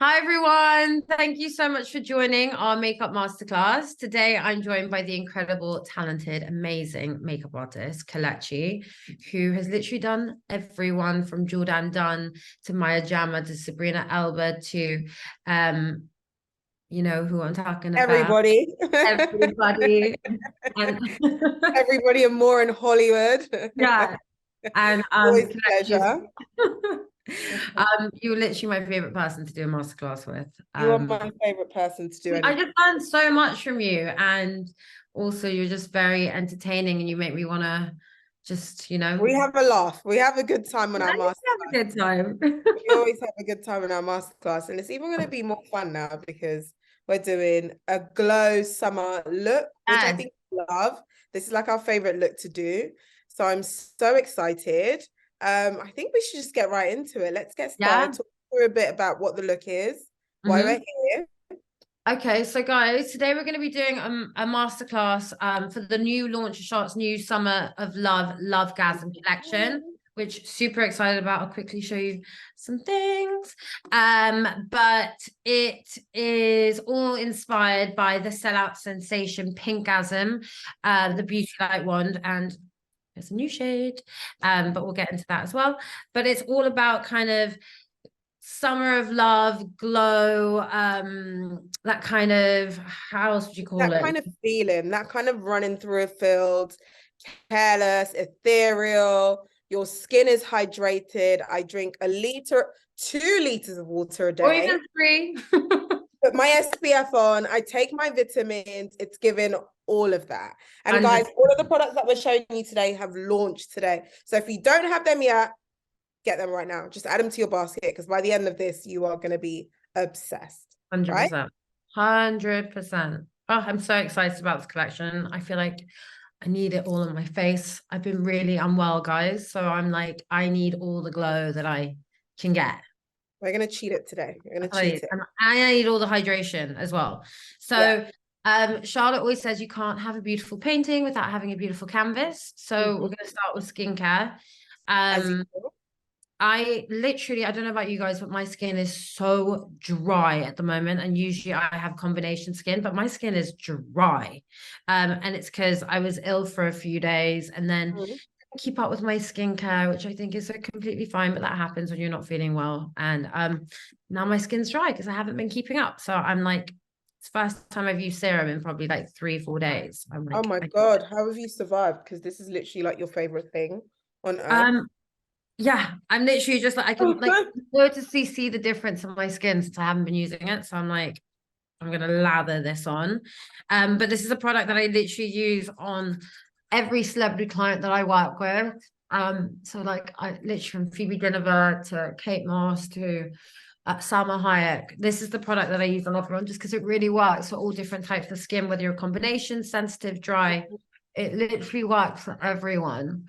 Hi everyone, thank you so much for joining our makeup masterclass. Today I'm joined by the incredible, talented, amazing makeup artist Kelechi, who has literally done everyone from Jordan Dunn to Maya Jama to Sabrina Elba to you know who I'm talking about. Everybody. Everybody. And Everybody and more in Hollywood. yeah, and Always a Kelechi's pleasure. you're literally my favorite person to do a masterclass with. You are my favorite person to do I anything. just learned so much from you, and also you're just very entertaining, and you make me want to just, We have a laugh. We have a good time on I our just have masterclass. a good time. We always have a good time on our masterclass. And it's even going to be more fun now because we're doing a glow summer look, which I Yes, think you love. This is like our favorite look to do. So I'm so excited. I think we should just get right into it. Let's get yeah. started. Talk through a bit about what the look is, why we're Hmm. here. Okay, so guys, today we're going to be doing a masterclass for the new launch of Charlotte's new Summer of Love Lovegasm collection, which super excited about. I'll quickly show you some things. But it is all inspired by the sellout sensation PINKGASM, the beauty light wand, and there's a new shade. But we'll get into that as well. But it's all about kind of summer of love, glow, that kind of, how else would you call That it? kind of feeling, that kind of running through a field, careless, ethereal. Your skin is hydrated. I drink 2 liters of water a Or day. even three. Put my SPF on. I take my vitamins. It's given all of that. And guys, 100. all of the products that we're showing you today have launched today. So if you don't have them yet, get them right now. Just add them to your basket because by the end of this, you are going to be obsessed, right? 100%. 100%. Oh, I'm so excited about this collection. I feel like I need it all on my face. I've been really unwell, guys. So I'm like, I need all the glow that I can get. We're going to cheat it today. We're going to I cheat it. and I need all the hydration as well. Yeah. So Charlotte always says you can't have a beautiful painting without having a beautiful canvas. So we're going to start with skincare. As you Um, do. I literally, I don't know about you guys, but my skin is so dry at the moment. And usually I have combination skin, but my skin is dry. And it's because I was ill for a few days and then keep up with my skincare, which I think is so completely fine, but that happens when you're not feeling well. And now my skin's dry because I haven't been keeping up. So I'm like, it's the first time I've used serum in probably like 3 4 days. I'm Oh like, my God, how have you survived? Because this is literally like your favorite thing on earth. um, yeah, I'm literally just like I can like noticeably see the difference in my skin since I haven't been using it. So I'm like, I'm gonna lather this on. But this is a product that I literally use on every celebrity client that I work with. So like I literally from Phoebe Dynevor to Kate Moss to Salma Hayek. This is the product that I use on everyone just because it really works for all different types of skin, whether you're a combination, sensitive, dry. It literally works for everyone.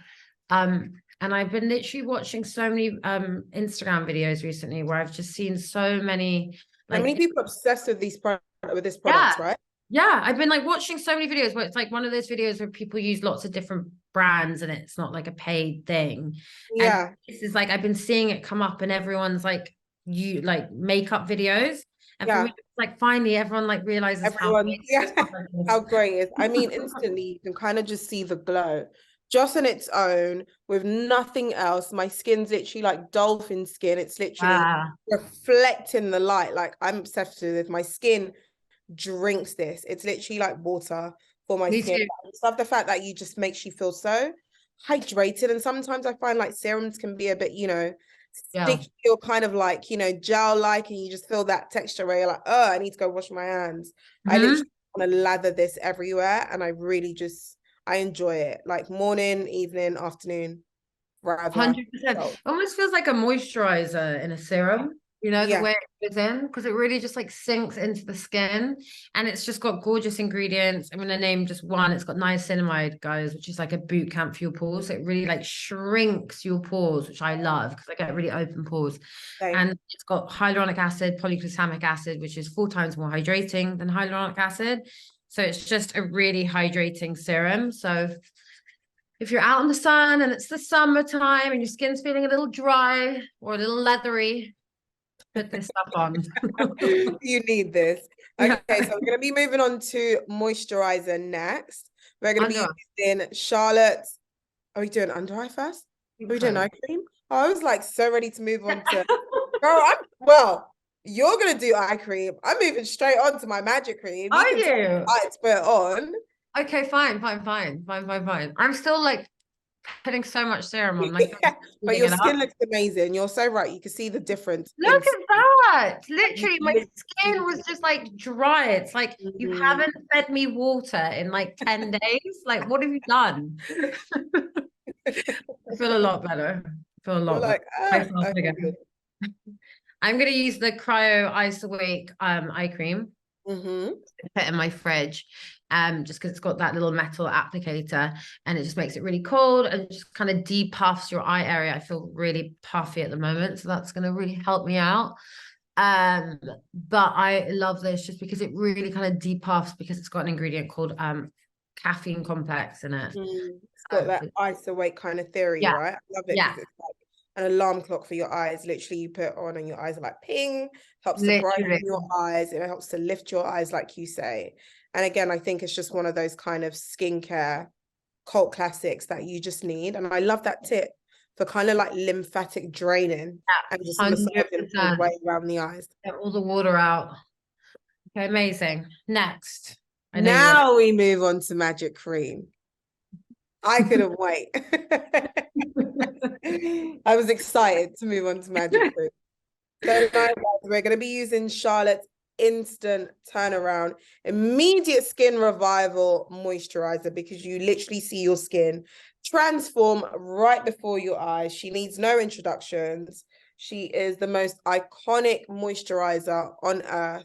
And I've been literally watching so many Instagram videos recently where I've just seen so many How many like people are obsessed with with this yeah, product, right? yeah, I've been like watching so many videos where it's like one of those videos where people use lots of different brands and it's not like a paid thing. And Yeah, this is like I've been seeing it come up and everyone's like you like makeup videos. And for me, yeah. it's like finally everyone like realizes how Everyone, amazing this yeah, product how is. great it is. I mean, instantly you can kind of just see the glow just on its own with nothing else. My skin's literally like dolphin skin. It's literally Ah, reflecting the light. Like I'm obsessed with it. My skin drinks this. It's literally like water for my me skin. too. I just love the fact that you just makes you feel so hydrated. And sometimes I find like serums can be a bit, Yeah. sticky or kind of like, gel-like, and you just feel that texture where you're like, oh, I need to go wash my hands. I Hmm. literally want to lather this everywhere, and I really just I enjoy it. Like morning, evening, afternoon, wherever. 100%. So Almost feels like a moisturizer in a serum, you know, the yeah, way it goes in, because it really just like sinks into the skin and it's just got gorgeous ingredients. I'm going to name just one. It's got niacinamide, guys, which is like a boot camp for your pores. So it really like shrinks your pores, which I love because I get really open pores. same. And it's got hyaluronic acid, polyglutamic acid, which is 4 times more hydrating than hyaluronic acid. So it's just a really hydrating serum. So if you're out in the sun and it's the summertime and your skin's feeling a little dry or a little leathery, Put this stuff on. You need this. Yeah. Okay, so we're going to be moving on to moisturizer next. We're going to be Under using Charlotte's. Are we doing under eye first? Are we doing eye cream? Oh, I was like so ready to move on to. Well, you're gonna do eye cream. I'm moving straight on to my magic cream. Are You can tell me you? I to put it on. Okay, fine. I'm still like putting so much serum on, like Yeah, but heating your it skin up. looks amazing. You're so right. You can see the difference. Look at that. Literally, my You skin was just like dry. It's like you haven't fed me water in like 10 days. Like, what have you done? I feel a lot better. I feel a You're lot better. like, I feel okay, again. good. I'm gonna use the Cryo Ice Awake eye cream. Put in my fridge, just because it's got that little metal applicator and it just makes it really cold and just kind of depuffs your eye area. I feel really puffy at the moment, so that's going to really help me out. But I love this just because it really kind of depuffs, because it's got an ingredient called caffeine complex in it. It's got that ice awake kind of theory, Yeah, right? I love it because it's like an alarm clock for your eyes. Literally, you put it on and your eyes are like ping, helps to brighten your eyes. It helps to lift your eyes, like you say. And again, I think it's just one of those kind of skincare cult classics that you just need. And I love that tip for kind of like lymphatic draining and just massaging all the way around the eyes. Get all the water out. Okay, amazing. Next. Now we move on to magic cream. I couldn't wait. I was excited to move on to magic cream. So guys, we're going to be using Charlotte's instant turnaround, immediate skin revival moisturizer, because you literally see your skin transform right before your eyes. She needs no introductions. She is the most iconic moisturizer on earth.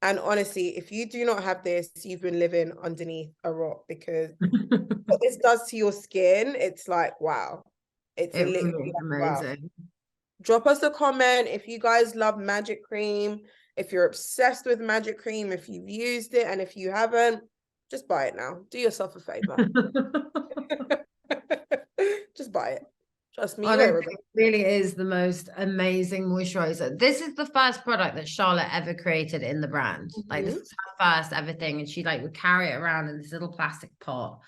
And honestly, if you do not have this, you've been living underneath a rock, because what this does to your skin, it's like, wow. It's literally really like, wow. amazing. Drop us a comment if you guys love magic cream, if you're obsessed with magic cream, if you've used it, and if you haven't, just buy it now. Do yourself a favor. Just buy it. Trust me, Honestly, it really is the most amazing moisturizer. This is the first product that Charlotte ever created in the brand. Like, this is her first ever thing, and she like would carry it around in this little plastic pot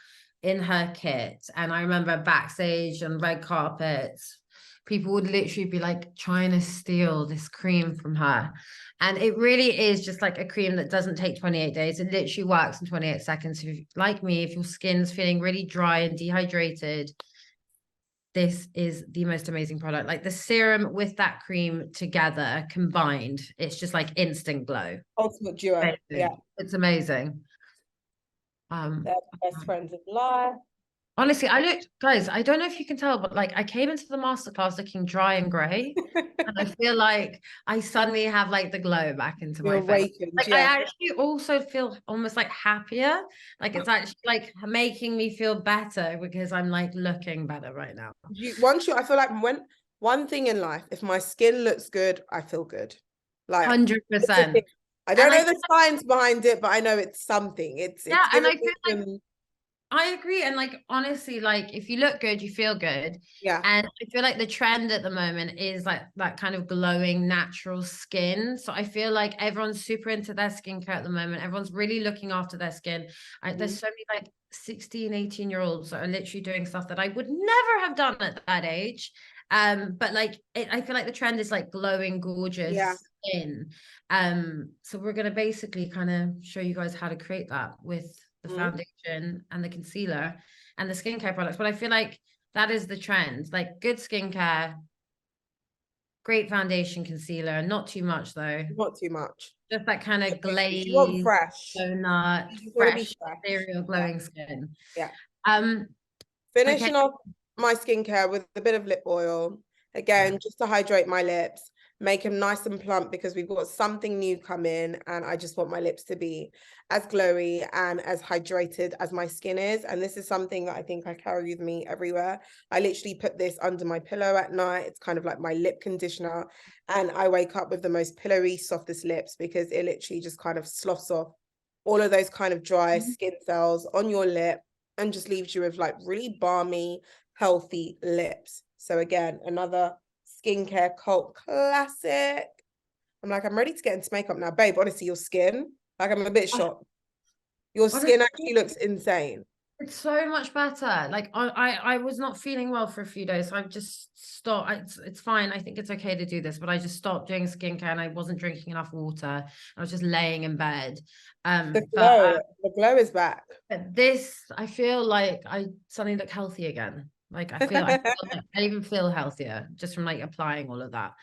in her kit. And I remember backstage on red carpets, people would literally be like trying to steal this cream from her. And it really is just like a cream that doesn't take 28 days. It literally works in 28 seconds. If, like me, if your skin's feeling really dry and dehydrated, this is the most amazing product. Like the serum with that cream together combined, it's just like instant glow. Ultimate duo. Amazing. Yeah, it's amazing. They're best friends in life. Honestly, guys, I don't know if you can tell, but like I came into the masterclass looking dry and grey. And I feel like I suddenly have like the glow back into my face. Like, I actually also feel almost like happier. Like, it's actually like making me feel better because I'm like looking better right now. I feel like one thing in life, if my skin looks good, I feel good. Like 100%. I don't know the science behind it, but I know it's something. It's and I feel like I agree. And like, honestly, like if you look good, you feel good. Yeah. And I feel like the trend at the moment is like that kind of glowing natural skin. So I feel like everyone's super into their skincare at the moment. Everyone's really looking after their skin. There's so many like 16, 18-year-olds that are literally doing stuff that I would never have done at that age. But like I feel like the trend is like glowing, gorgeous skin. So we're gonna basically kind of show you guys how to create that with the foundation and the concealer and the skincare products. But I feel like that is the trend. Like good skincare, great foundation, concealer, not too much though. Not too much. Just that kind of glaze, you want fresh, donut, fresh, ethereal, glowing skin. Yeah. Finishing off my skincare with a bit of lip oil. Again, just to hydrate my lips, make them nice and plump, because we've got something new coming and I just want my lips to be as glowy and as hydrated as my skin is. And this is something that I think I carry with me everywhere. I literally put this under my pillow at night. It's kind of like my lip conditioner. And I wake up with the most pillowy, softest lips, because it literally just kind of sloughs off all of those kind of dry skin cells on your lip and just leaves you with like really balmy, healthy lips. So again, another skincare cult classic. I'm like, I'm ready to get into makeup now. Babe, honestly, your skin, like I'm a bit Oh, shocked. Your honestly, skin actually looks insane. it's so much better. Like I was not feeling well for a few days, so I've just stopped. It's fine. I think it's okay to do this, but I just stopped doing skincare and I wasn't drinking enough water. I was just laying in bed. The glow is back. But this, I feel like I suddenly look healthy again. Like I feel like I even feel healthier just from like applying all of that.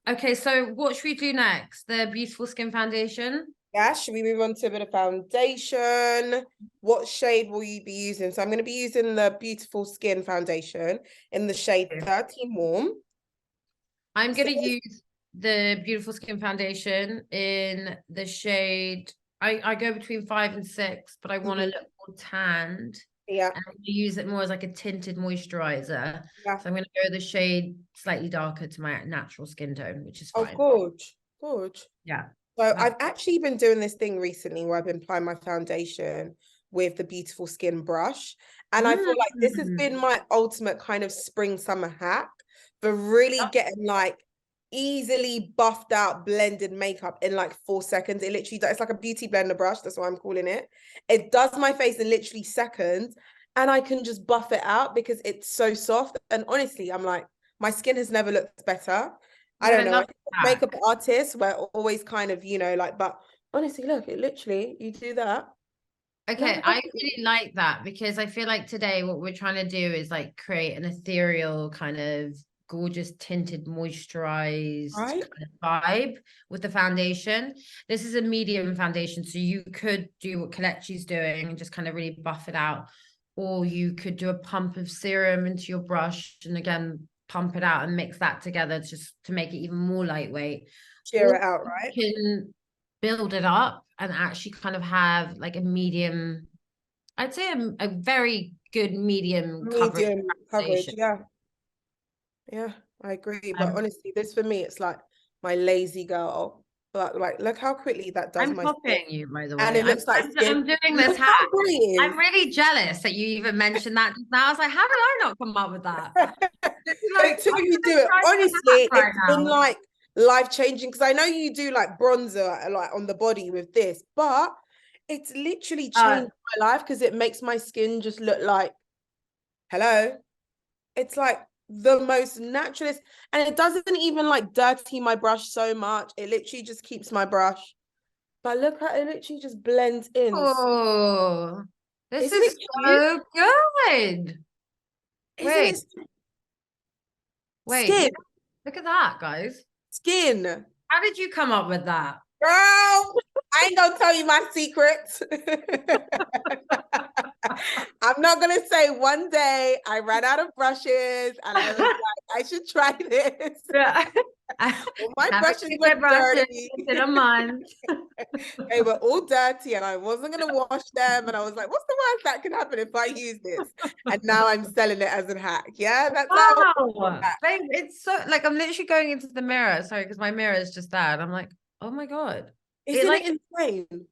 Okay, so what should we do next? The Beautiful Skin Foundation. Yeah, should we move on to a bit of foundation? What shade will you be using? So I'm going to be using the Beautiful Skin Foundation in the shade 13 Warm. I'm going to use the Beautiful Skin Foundation in the shade, I go between 5 and 6, but I want to look more tanned. Yeah. And I'm going to use it more as like a tinted moisturizer. Yeah. So I'm going to go the shade slightly darker to my natural skin tone, which is fine. Oh, good. Good. Yeah. So I've actually been doing this thing recently where I've been applying my foundation with the Beautiful Skin brush. And I feel like this has been my ultimate kind of spring summer hack for really getting like easily buffed out blended makeup in like 4 seconds. It literally does, it's like a beauty blender brush, that's what I'm calling it. It does my face in literally seconds and I can just buff it out because it's so soft. And honestly, I'm like, my skin has never looked better. I don't know. Makeup artists, we're always kind of, you know, like, but honestly, look, it literally, you do that. Okay, I really like that because I feel like today what we're trying to do is like create an ethereal kind of gorgeous tinted moisturized kind of vibe with the foundation. This is a medium foundation, so you could do what Kelechi's doing and just kind of really buff it out, or you could do a pump of serum into your brush and again pump it out and mix that together just to make it even more lightweight. Cheer it out, right? You can build it up and actually kind of have like a medium, I'd say a very good medium coverage. Yeah. Yeah, I agree. But honestly, this for me, it's like my lazy girl. But like, look how quickly that does I'm my copying skin. you, by the way. And it looks like I'm doing this hack. I'm really jealous that you even mentioned that just now. I was like, how did I not come up with that? Like, until you do it, honestly, it's been like life-changing because I know you do like bronzer like on the body with this, but it's literally changed my life because it makes my skin just look like, hello. It's like the most naturalist, and it doesn't even like dirty my brush so much. It literally just keeps my brush. But look how it literally just blends in. Oh, this is so good. Wait. Skin. Look at that, guys. Skin. How did you come up with that? Girl, I ain't gonna tell you my secrets. I'm not gonna say one day I ran out of brushes and I was like, I should try this. Yeah. Well, my brushes were dirty. In a month. They were all dirty and I wasn't gonna wash them. And I was like, what's the worst that can happen if I use this? And now I'm selling it as a hack. Yeah, that's wow. Babe, it's so like I'm literally going into the mirror. Sorry, because my mirror is just that. I'm like, oh my God. Isn't it insane?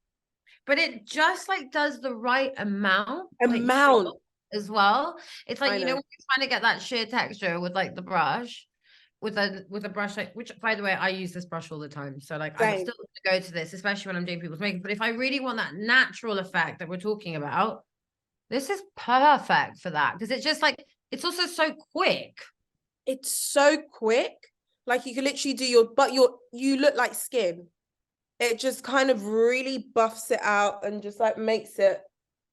But it just like does the right amount as well. It's like, you know, when you're trying to get that sheer texture with like the brush, with a brush like, which by the way, I use this brush all the time. So like I'm still gonna go to this, especially when I'm doing people's makeup. But if I really want that natural effect that we're talking about, this is perfect for that because it's just like it's also so quick. It's so quick. Like you can literally do you look like skin. It just kind of really buffs it out and just like makes it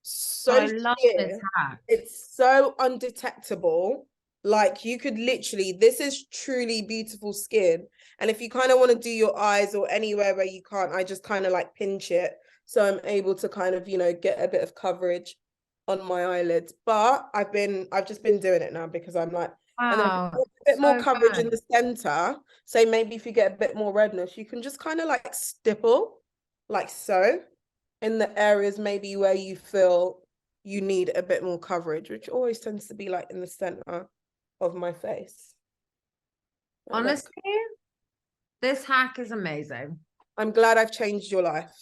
so I love this hack. It's so undetectable. Like you could literally, this is truly beautiful skin. And if you kind of want to do your eyes or anywhere where you can't, I just kind of like pinch it. So I'm able to kind of, you know, get a bit of coverage on my eyelids. But I've just been doing it now because I'm like, and then a bit more coverage in the center. So maybe if you get a bit more redness, you can just kind of like stipple like so in the areas maybe where you feel you need a bit more coverage, which always tends to be like in the center of my face. Honestly, this hack is amazing. I'm glad I've changed your life.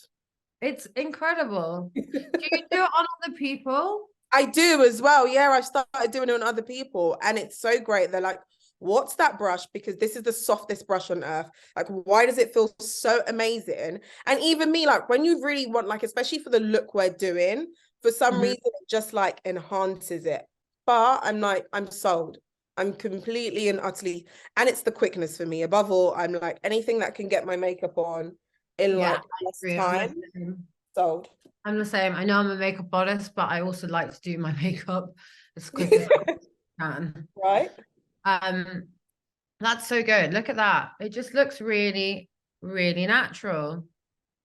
It's incredible. Do you do it on other people? I do as well. Yeah, I've started doing it on other people and it's so great. They're like what's that brush? Because this is the softest brush on earth. Like, why does it feel so amazing? And even me, like, when you really want, like, especially for the look we're doing, for some reason, it just like enhances it. But I'm like, I'm sold. I'm completely and utterly, and it's the quickness for me. Above all, I'm like, anything that can get my makeup on in like less time, sold. I'm the same. I know I'm a makeup artist, but I also like to do my makeup as quick as I can. Right? That's so good. Look at that. It just looks really, really natural.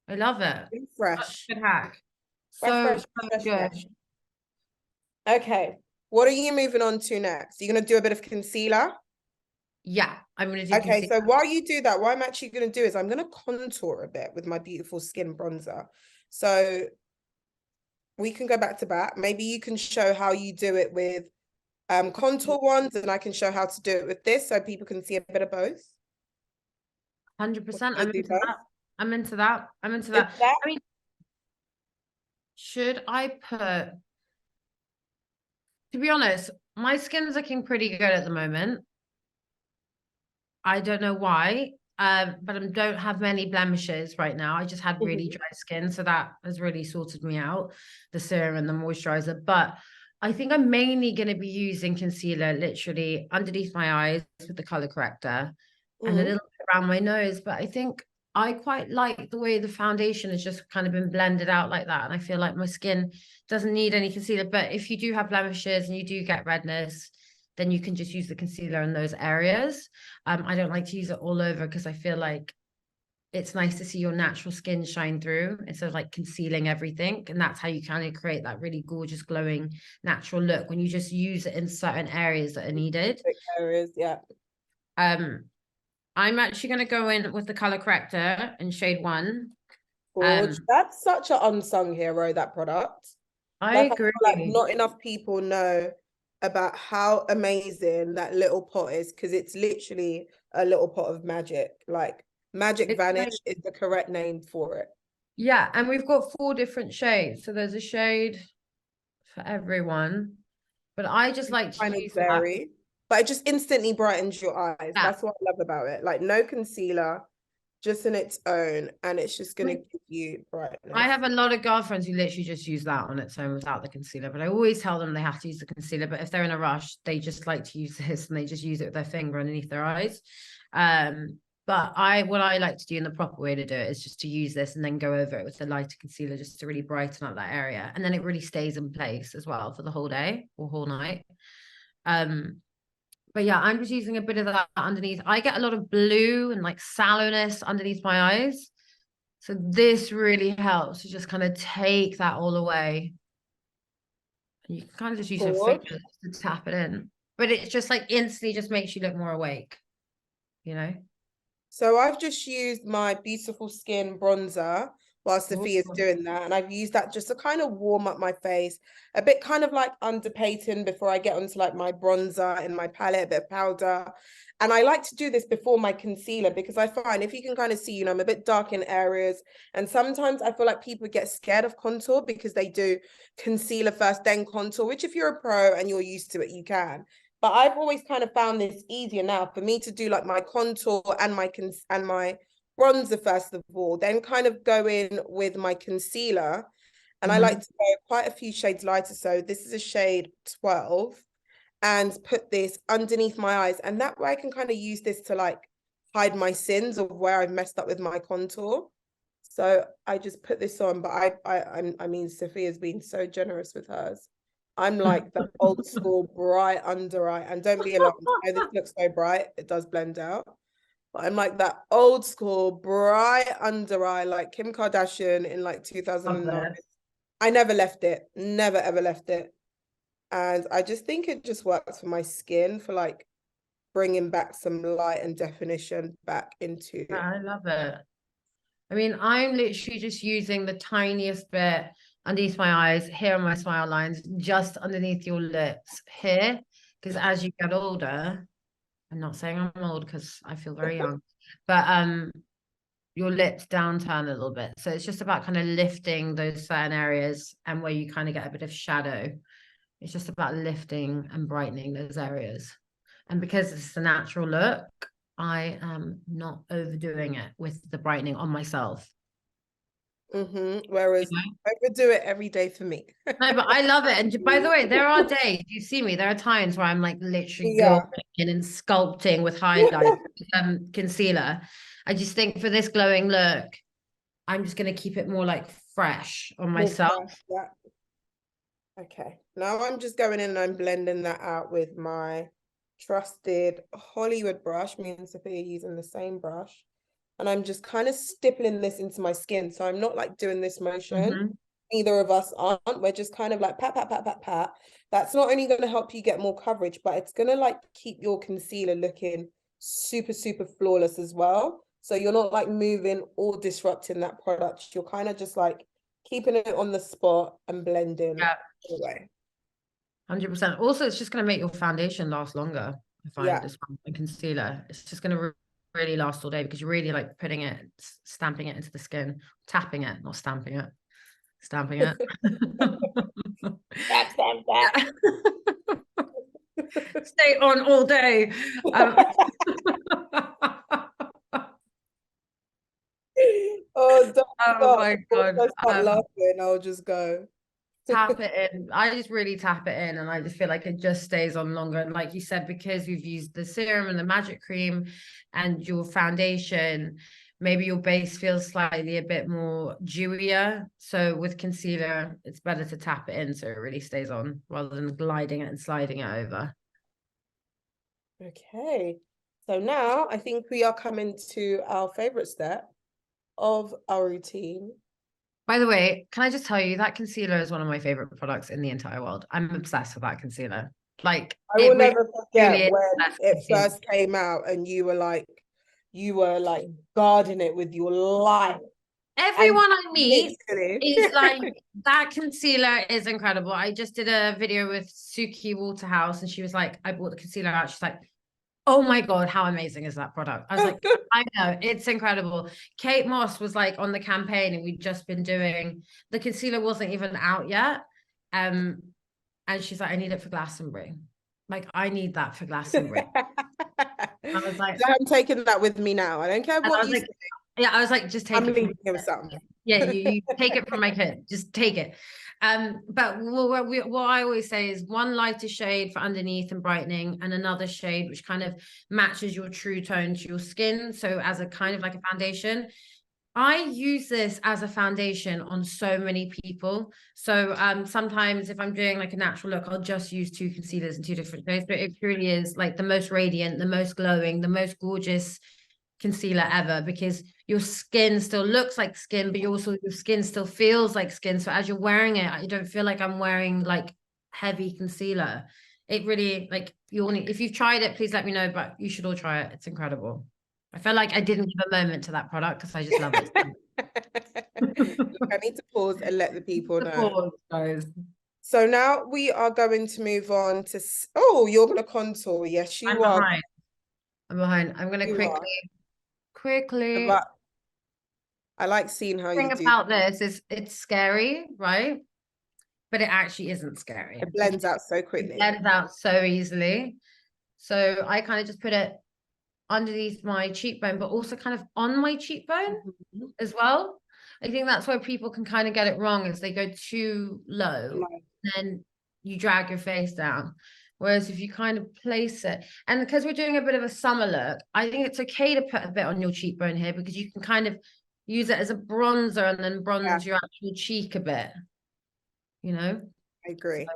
I love it. Fresh. Good hack. Fresh. Good. Okay. What are you moving on to next? You're going to do a bit of concealer? Yeah, I'm going to do Okay, concealer. so while you do that, what I'm actually going to do is I'm going to contour a bit with my beautiful skin bronzer. So we can go back to back. Maybe you can show how you do it with contour ones, and I can show how to do it with this so people can see a bit of both. 100%. I'm into that. I'm into that. I'm into that. I mean, should I put, to be honest, my skin's looking pretty good at the moment. I don't know why, but I don't have many blemishes right now. I just had really dry skin, so that has really sorted me out, the serum and the moisturizer. But I think I'm mainly going to be using concealer literally underneath my eyes with the color corrector and a little bit around my nose. But I think I quite like the way the foundation has just kind of been blended out like that. And I feel like my skin doesn't need any concealer. But if you do have blemishes and you do get redness, then you can just use the concealer in those areas. I don't like to use it all over because I feel like it's nice to see your natural skin shine through instead of like concealing everything. And that's how you kind of create that really gorgeous, glowing, natural look when you just use it in certain areas that are needed. Areas, yeah. I'm actually going to go in with the color corrector in shade 1. That's such an unsung hero, that product. I agree. Like not enough people know about how amazing that little pot is, because it's literally a little pot of magic. Like Magic Vanish is the correct name for it. Yeah, and we've got 4 different shades. So there's a shade for everyone. But I just like to use that. But it just instantly brightens your eyes. Yeah. That's what I love about it. Like no concealer, just in its own, and it's just going to give you brightness. I have a lot of girlfriends who literally just use that on its own without the concealer, but I always tell them they have to use the concealer. But if they're in a rush, they just like to use this and they just use it with their finger underneath their eyes. But what I like to do in the proper way to do it is just to use this and then go over it with the lighter concealer just to really brighten up that area. And then it really stays in place as well for the whole day or whole night. But yeah, I'm just using a bit of that underneath. I get a lot of blue and like sallowness underneath my eyes. So this really helps to just kind of take that all away. And you can kind of just use your fingers to tap it in. But it's just like instantly just makes you look more awake, you know? So I've just used my beautiful skin bronzer while Sofia's doing that. And I've used that just to kind of warm up my face, a bit kind of like underpainting before I get onto like my bronzer in my palette, a bit of powder. And I like to do this before my concealer because I find if you can kind of see, I'm a bit dark in areas. And sometimes I feel like people get scared of contour because they do concealer first, then contour, which if you're a pro and you're used to it, you can. But I've always kind of found this easier now for me to do like my contour and my bronzer first of all, then kind of go in with my concealer. And I like to go quite a few shades lighter. So this is a shade 12 and put this underneath my eyes. And that way I can kind of use this to like hide my sins of where I've messed up with my contour. So I just put this on, but I mean, Sofia's been so generous with hers. I'm like the old school bright under eye, and don't be alarmed. I know this looks so bright, it does blend out. But I'm like that old school bright under eye, like Kim Kardashian in like 2009. I never left it, never ever left it. And I just think it just works for my skin for like bringing back some light and definition back into. I love it. I mean, I'm literally just using the tiniest bit underneath my eyes, here on my smile lines, just underneath your lips here. Because as you get older, I'm not saying I'm old because I feel very young, but your lips downturn a little bit. So it's just about kind of lifting those certain areas and where you kind of get a bit of shadow. It's just about lifting and brightening those areas. And because it's a natural look, I am not overdoing it with the brightening on myself. Whereas You know? I would do it every day for me. No, but I love it. And by the way, there are days, you see me, there are times where I'm like literally Yeah. going in and sculpting with highlight, concealer. I just think for this glowing look, I'm just going to keep it more like fresh on myself. Yeah. Okay. Now I'm just going in and I'm blending that out with my trusted Hollywood brush. Me and Sophia are using the same brush. And I'm just kind of stippling this into my skin. So I'm not like doing this motion. Neither of us aren't. We're just kind of like pat, pat, pat, pat, pat. That's not only going to help you get more coverage, but it's going to like keep your concealer looking super, super flawless as well. So you're not like moving or disrupting that product. You're kind of just like keeping it on the spot and blending away. 100%. Also, it's just going to make your foundation last longer. I find this one and concealer. It's just going to really last all day because you're really like putting it, stamping it into the skin, tapping it, not stamping it, stamping it. Stamp that. Stay on all day. Oh my God. I start laughing, I'll just go. Tap it in. I just really tap it in and I just feel like it just stays on longer. And like you said, because we've used the serum and the magic cream and your foundation, maybe your base feels slightly a bit more dewier. So with concealer, it's better to tap it in so it really stays on rather than gliding it and sliding it over. Okay. So now I think we are coming to our favorite step of our routine. By the way, can I just tell you that concealer is one of my favorite products in the entire world. I'm obsessed with that concealer. Like I will never forget when it first came out and you were like guarding it with your life. Everyone I meet is like, that concealer is incredible. I just did a video with Suki Waterhouse and she was like, I bought the concealer out. She's like, oh my God, how amazing is that product? I was like, I know, it's incredible. Kate Moss was like on the campaign and we'd just been doing, the concealer wasn't even out yet. And she's like, I need it for Glastonbury. Like, I need that for Glastonbury. I was like, so I'm taking that with me now. I don't care what you say. Yeah, I was like, just take it. Leaving with something. Yeah, you take it from my kid. Just take it. But what I always say is one lighter shade for underneath and brightening, and another shade which kind of matches your true tone to your skin. So as a kind of like a foundation. I use this as a foundation on so many people. So sometimes if I'm doing like a natural look, I'll just use two concealers in two different shades. But it truly is like the most radiant, the most glowing, the most gorgeous concealer ever, because your skin still looks like skin, but your skin still feels like skin. So as you're wearing it, I don't feel like I'm wearing like heavy concealer. It really, like, if you've tried it, please let me know, but you should all try it. It's incredible. I felt like I didn't give a moment to that product because I just love it. I need to pause and let the people know. Pause, guys. So now we are going to move on to, oh, you're going to contour. Yes, you are. I'm behind. I'm going to quickly. But I like seeing how you do. The thing about this is it's scary, right? But it actually isn't scary. It blends out so quickly. It blends out so easily. So I kind of just put it underneath my cheekbone, but also kind of on my cheekbone as well. I think that's where people can kind of get it wrong, is they go too low, then you drag your face down. Whereas if you kind of place it, and because we're doing a bit of a summer look, I think it's okay to put a bit on your cheekbone here, because you can kind of use it as a bronzer and then bronze your actual cheek a bit, you know? I agree.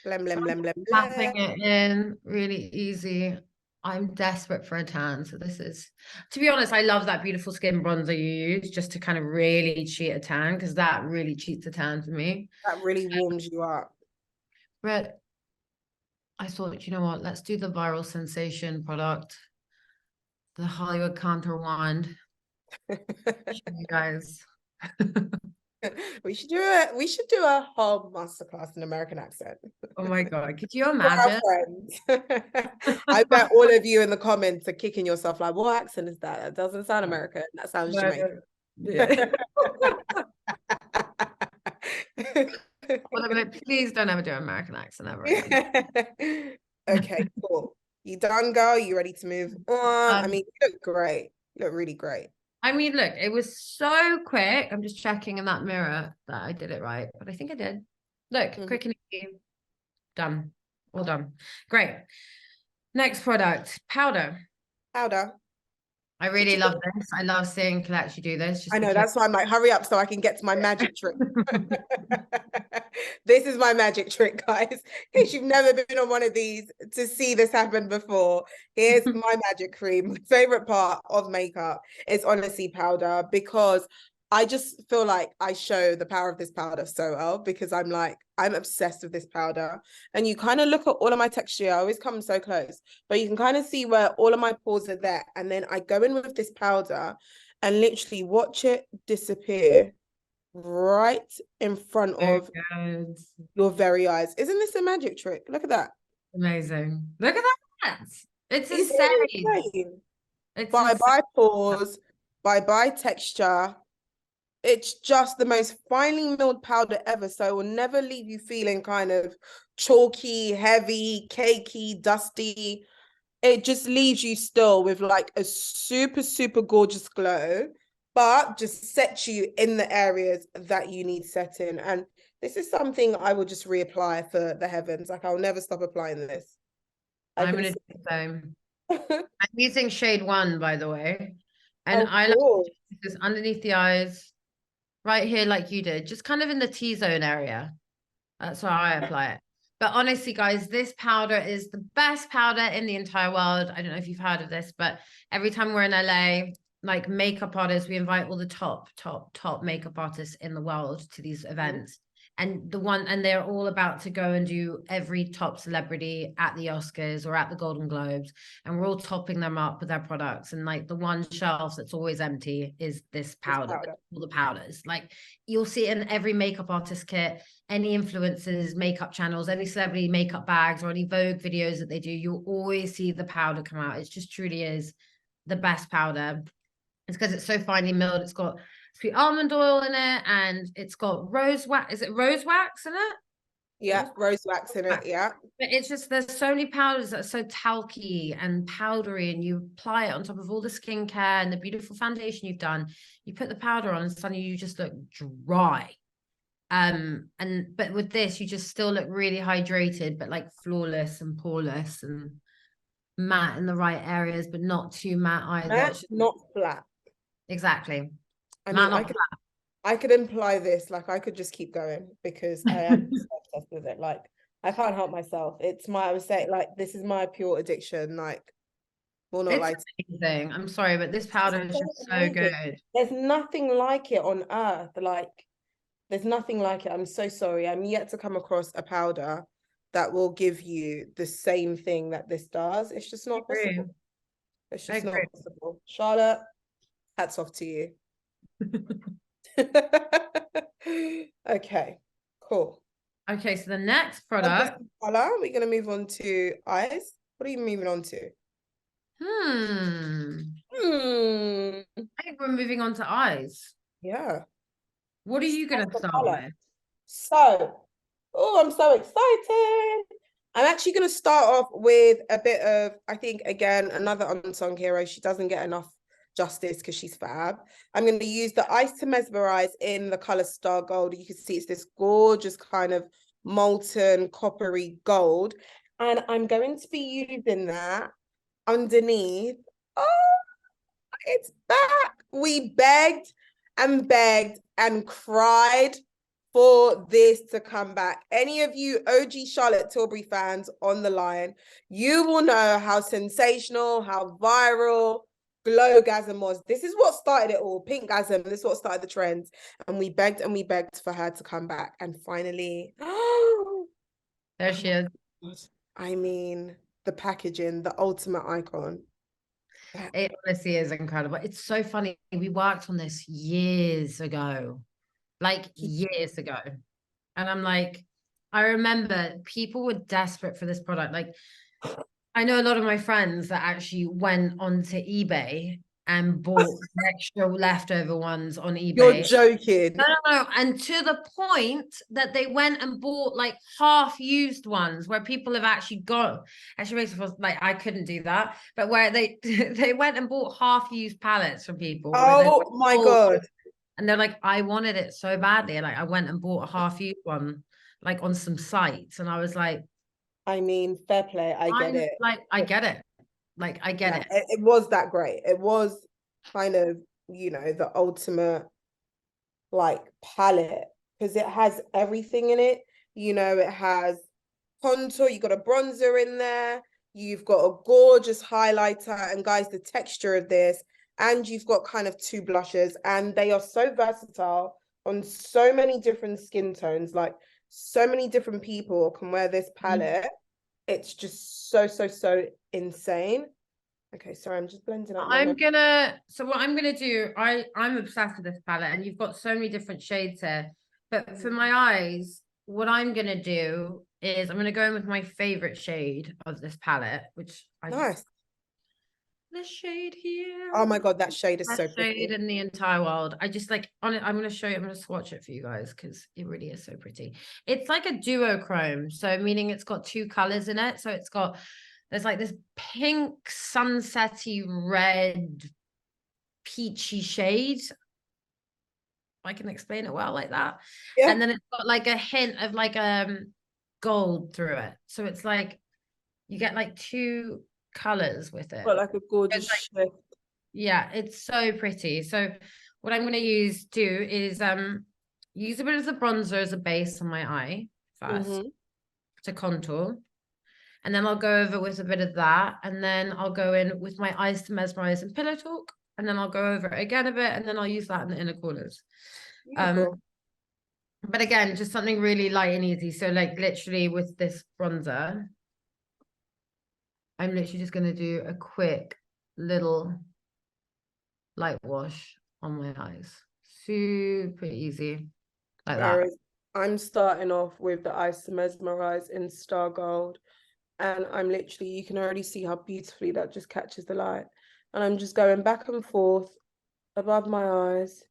Blem, blem, blem, blem, blem. Tapping it in, really easy. I'm desperate for a tan. So this is, to be honest, I love that beautiful skin bronzer you use just to kind of really cheat a tan, because that really cheats a tan for me. That really warms you up. But I thought, you know what, let's do the viral sensation product, the Hollywood contour wand. You guys. We should do it. We should do a whole masterclass in American accent. Oh my God, could you imagine? I bet all of you in the comments are kicking yourself like, what accent is that? That doesn't sound American. That sounds Jamaican. Yeah. Well, I'm gonna, please don't ever do an American accent ever again. Okay, cool. You done, girl? You ready to move on? I mean, you look great. You look really great. I mean, look, it was so quick. I'm just checking in that mirror that I did it right, but I think I did. Look, quick and easy. Done. All done. Great. Next product, powder. Powder. I really love this. I love seeing Kelechi do this. Just I know, because... that's why I'm like, hurry up so I can get to my magic trick. This is my magic trick, guys. In case you've never been on one of these to see this happen before, here's my magic cream. My favorite part of makeup is honestly powder, because I just feel like I show the power of this powder so well, because I'm obsessed with this powder. And you kind of look at all of my texture. I always come so close, but you can kind of see where all of my pores are there. And then I go in with this powder and literally watch it disappear right in front of your very eyes. Isn't this a magic trick? Look at that. Amazing. Look at that. It's insane. It's bye pores, bye texture. It's just the most finely milled powder ever. So it will never leave you feeling kind of chalky, heavy, cakey, dusty. It just leaves you still with like a super, super gorgeous glow, but just sets you in the areas that you need setting. And this is something I will just reapply for the heavens. Like, I'll never stop applying this. I'm going to do the same. I'm using shade 1, by the way. And I like this underneath the eyes, right here, like you did, just kind of in the T-zone area. That's how I apply it. But honestly, guys, this powder is the best powder in the entire world. I don't know if you've heard of this, but every time we're in LA, like makeup artists, we invite all the top makeup artists in the world to these events. And they're all about to go and do every top celebrity at the Oscars or at the Golden Globes. And we're all topping them up with their products. And like the one shelf that's always empty is this powder. All the powders. Like you'll see it in every makeup artist kit, any influencers, makeup channels, any celebrity makeup bags, or any Vogue videos that they do, you'll always see the powder come out. It just truly is the best powder. It's because it's so finely milled. It's got sweet almond oil in it, and it's got rose wax. Is it rose wax in it? Yeah, rose wax in it. Yeah. But it's just, there's so many powders that are so talky and powdery, and you apply it on top of all the skincare and the beautiful foundation you've done. You put the powder on, and suddenly you just look dry. But with this, you just still look really hydrated, but like flawless and poreless and matte in the right areas, but not too matte either. Matte, not flat. Exactly. I mean, I could imply this, like I could just keep going because I am obsessed with it. Like I can't help myself. I would say, like, this is my pure addiction. Like, will not like amazing. I'm sorry, but this powder is just so good. There's nothing like it on earth. Like, there's nothing like it. I'm so sorry. I'm yet to come across a powder that will give you the same thing that this does. It's just not possible. It's just not possible. Charlotte, hats off to you. Okay, cool. Okay, so the next product. Color, we're gonna move on to eyes. What are you moving on to? I think we're moving on to eyes. Yeah. What are you gonna start with? So, I'm so excited. I'm actually gonna start off with a bit of, I think, again, another unsung hero. She doesn't get enough justice because she's fab. I'm going to use the Ice to Mesmerize in the color Star Gold. You can see it's this gorgeous kind of molten coppery gold. And I'm going to be using that underneath. Oh, it's back. We begged and begged and cried for this to come back. Any of you OG Charlotte Tilbury fans on the line, you will know how sensational, how viral Glowgasm was. This is what started it all. PINKGASM, this is what started the trends. And we begged for her to come back. And finally, there she is. I mean, the packaging, the ultimate icon. It honestly is incredible. It's so funny. We worked on this years ago. Like years ago. And I'm like, I remember people were desperate for this product. Like, I know a lot of my friends that actually went onto eBay and bought the extra leftover ones on You're eBay. joking. No. And to the point that they went and bought like half-used ones where people have actually got, actually makes me feel like I couldn't do that, but where they they went and bought half-used palettes from people. Oh my God. And they're like, I wanted it so badly. Like I went and bought a half-used one, like on some sites. And I was like, I mean, fair play. I get it. Like, I get it. Like, I get it. It was that great. It was kind of, you know, the ultimate like palette because it has everything in it. You know, it has contour, you got a bronzer in there, you've got a gorgeous highlighter, and guys, the texture of this, and you've got kind of two blushes, and they are so versatile on so many different skin tones. Like so many different people can wear this palette. It's just so insane. Okay, sorry, I'm just blending up. So what I'm gonna do, I'm obsessed with this palette, and you've got so many different shades here. But for my eyes, what I'm gonna do is I'm gonna go in with my favorite shade of this palette, which nice. This shade here. Oh my God, that shade is so pretty. Shade in the entire world. I just like on it. I'm gonna show you. I'm gonna swatch it for you guys because it really is so pretty. It's like a duochrome, so meaning it's got two colors in it. So it's got there's like this pink sunsetty red peachy shade. I can explain it well like that. Yeah. And then it's got like a hint of like gold through it. So it's like you get like two colors with it. But like a gorgeous shift. Yeah, it's so pretty. So what I'm going to do is use a bit of the bronzer as a base on my eye first to contour. And then I'll go over with a bit of that. And then I'll go in with my eyes to mesmerize and pillow talk. And then I'll go over it again a bit. And then I'll use that in the inner corners. But again, just something really light and easy. So like literally with this bronzer, I'm literally just going to do a quick little light wash on my eyes. Super easy. Like that. I'm starting off with the Eyes to Mesmerize in Star Gold. And I'm literally, you can already see how beautifully that just catches the light. And I'm just going back and forth above my eyes,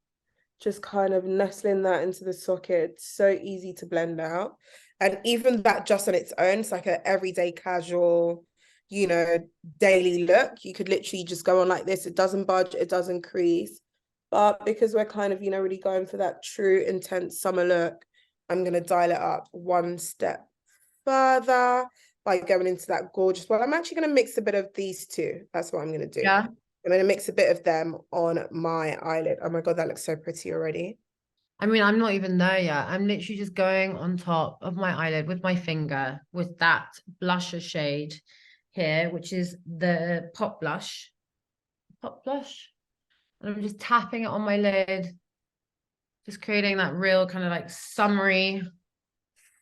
just kind of nestling that into the socket. It's so easy to blend out. And even that just on its own, it's like an everyday casual, you know, daily look. You could literally just go on like this. It doesn't budge, it doesn't crease. But because we're kind of, you know, really going for that true intense summer look, I'm going to dial it up one step further by going into that gorgeous. Well, I'm actually going to mix a bit of these two. That's what I'm going to do. Yeah. I'm going to mix a bit of them on my eyelid. Oh my God, that looks so pretty already. I mean, I'm not even there yet. I'm literally just going on top of my eyelid with my finger with that blusher shade here, which is the Pop Blush. Pop Blush. And I'm just tapping it on my lid. Just creating that real kind of like summery,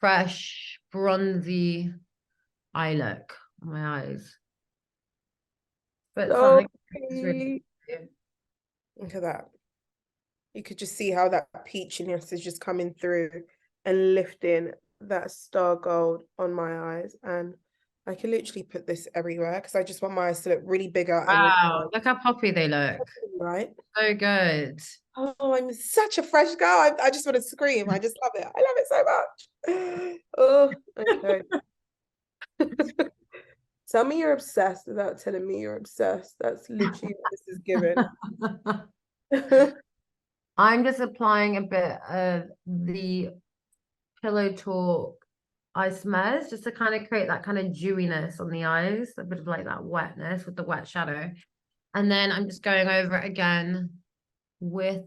fresh, bronzy eye look on my eyes. But something really... Look at that. You could just see how that peachiness is just coming through and lifting that Star Gold on my eyes. And I can literally put this everywhere because I just want my eyes to look really bigger. Wow, look how poppy they look. Right? So good. Oh, I'm such a fresh girl. I just want to scream. I just love it. I love it so much. Oh, okay. Tell me you're obsessed without telling me you're obsessed. That's literally what this is given. I'm just applying a bit of the Pillow Talk eye smears just to kind of create that kind of dewiness on the eyes, a bit of like that wetness with the wet shadow. And then I'm just going over it again with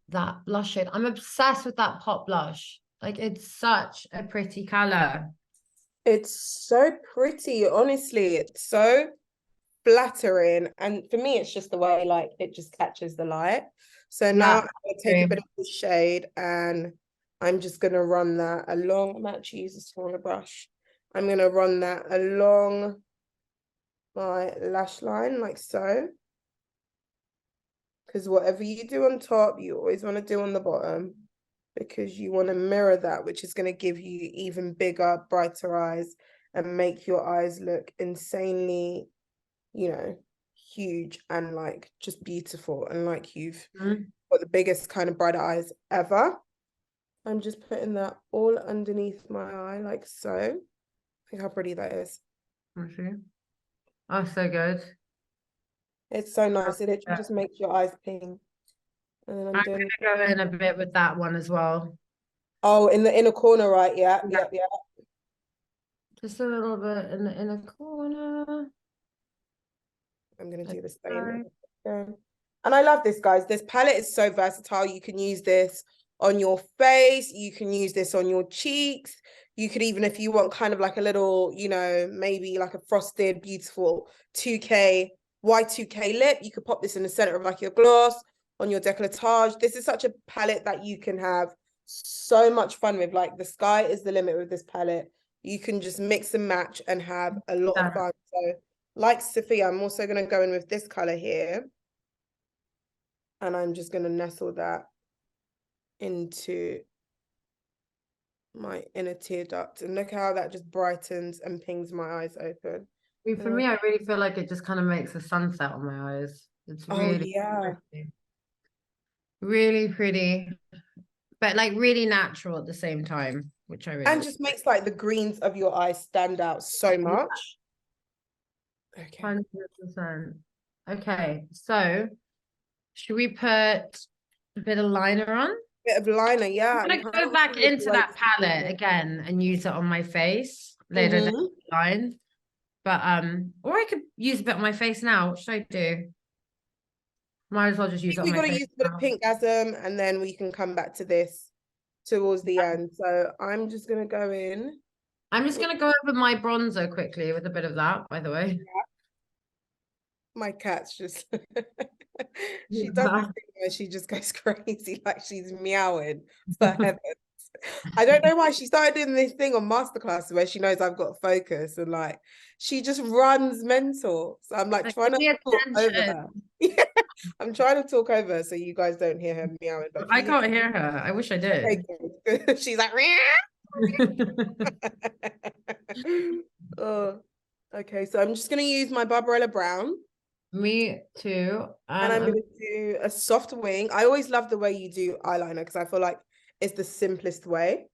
that blush shade. I'm obsessed with that Pop Blush. Like it's such a pretty color. It's so pretty, honestly. It's so flattering. And for me, it's just the way like it just catches the light. So now I'm going to take a bit of this shade and I'm just going to run that along. I'm actually using a smaller brush. I'm going to run that along my lash line like so. Because whatever you do on top, you always want to do on the bottom. Because you want to mirror that, which is going to give you even bigger, brighter eyes and make your eyes look insanely, you know, huge and like just beautiful, and like you've Mm. got the biggest kind of bright eyes ever. I'm just putting that all underneath my eye like so. Look how pretty that is. Oh, so good. It's so nice. It literally Yeah. just makes your eyes pink. And then I'm I'm doing, gonna go in a bit with that one as well. oh, in the inner corner, right? Yeah, Yeah. yeah. Just a little bit in the inner corner. I'm gonna do the Sorry. same again. And I love this, guys. This palette is so versatile. You can use this on your face. You can use this on your cheeks. You could even, if you want kind of like a little, you know, maybe like a frosted, beautiful 2K, Y2K lip, you could pop this in the center of like your gloss, on your décolletage. This is such a palette that you can have so much fun with. Like the sky is the limit with this palette. You can just mix and match and have a lot of fun. So like Sophia, I'm also going to go in with this color here. And I'm just going to nestle that into my inner tear duct. And look how that just brightens and pings my eyes open. For me, I really feel like it just kind of makes a sunset on my eyes. It's really pretty. Really pretty, but like really natural at the same time, which I really and just makes like the greens of your eyes stand out so much. Okay. 100%. Okay, so should we put a bit of liner on? Bit of liner, yeah. I'm gonna go back into that palette again and use it on my face later down the line. But or I could use a bit on my face now. What should I do? Might as well just use it on my face. We gotta use a bit of PINKGASM, and then we can come back to this towards the end. So I'm just gonna go in. I'm just gonna go over my bronzer quickly with a bit of that, by the way. Yeah. My cat's just she does this thing where she just goes crazy, like she's meowing for heavens. I don't know why she started doing this thing on Masterclass where she knows I've got focus, and like she just runs mental. So I'm like trying to talk over her. I'm trying to talk over her so you guys don't hear her meowing. But I can't hear her. I wish I did. Okay, she's like oh, okay, so I'm just gonna use my Barbarella Brown. Me too. And I'm going to do a soft wing. I always love the way you do eyeliner because I feel like it's the simplest way.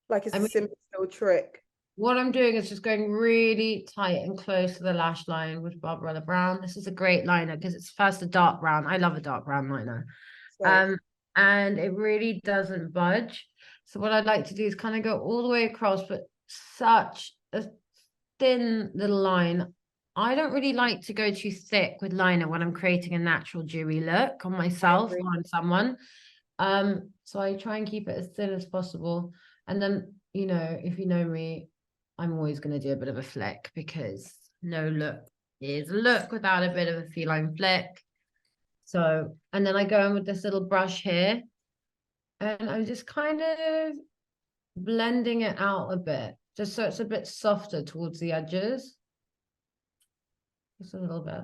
Like it's the simplest little trick. What I'm doing is just going really tight and close to the lash line with Barbarella Brown. This is a great liner because it's first a dark brown. I love a dark brown liner. And it really doesn't budge. So what I'd like to do is kind of go all the way across, but such a thin little line. I don't really like to go too thick with liner when I'm creating a natural dewy look on myself or on someone. So I try and keep it as thin as possible. And then, you know, if you know me, I'm always going to do a bit of a flick because no look is a look without a bit of a feline flick. So, and then I go in with this little brush here and I'm just kind of blending it out a bit, just so it's a bit softer towards the edges. Just a little bit.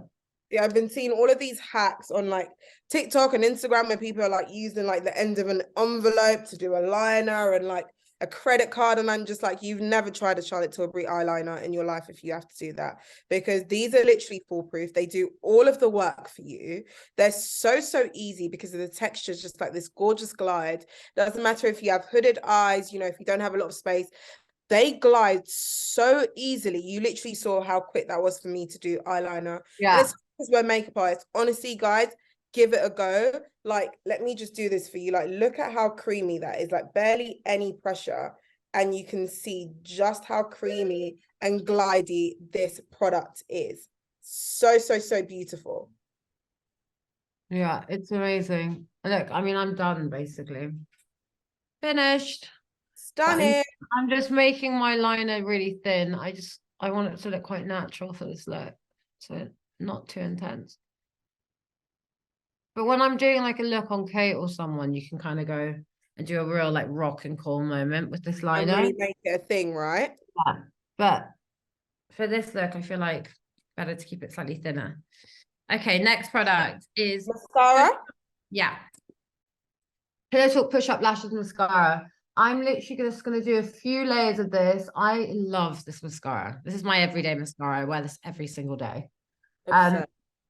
Yeah, I've been seeing all of these hacks on like TikTok and Instagram where people are like using like the end of an envelope to do a liner and like a credit card. And I'm just like, you've never tried a Charlotte Tilbury eyeliner in your life if you have to do that, because these are literally foolproof. They do all of the work for you. They're so easy because of the texture, just like this gorgeous glide. Doesn't matter if you have hooded eyes, you know, if you don't have a lot of space, they glide so easily. You literally saw how quick that was for me to do eyeliner. Yeah. And it's where makeup artists, honestly, guys, give it a go. Like, let me just do this for you. Like, look at how creamy that is. Like, barely any pressure. And you can see just how creamy and glidey this product is. So beautiful. Yeah, it's amazing. Look, I mean, I'm done basically. Finished. Stunning. I'm just making my liner really thin. I want it to look quite natural for this look. So not too intense. But when I'm doing like a look on Kate or someone, you can kind of go and do a real like rock and cool moment with this liner. And really make it a thing, right? Yeah. But for this look, I feel like better to keep it slightly thinner. Okay, next product is mascara. Yeah. Pillow Talk Push Up Lashes Mascara. I'm literally just going to do a few layers of this. I love this mascara. This is my everyday mascara. I wear this every single day.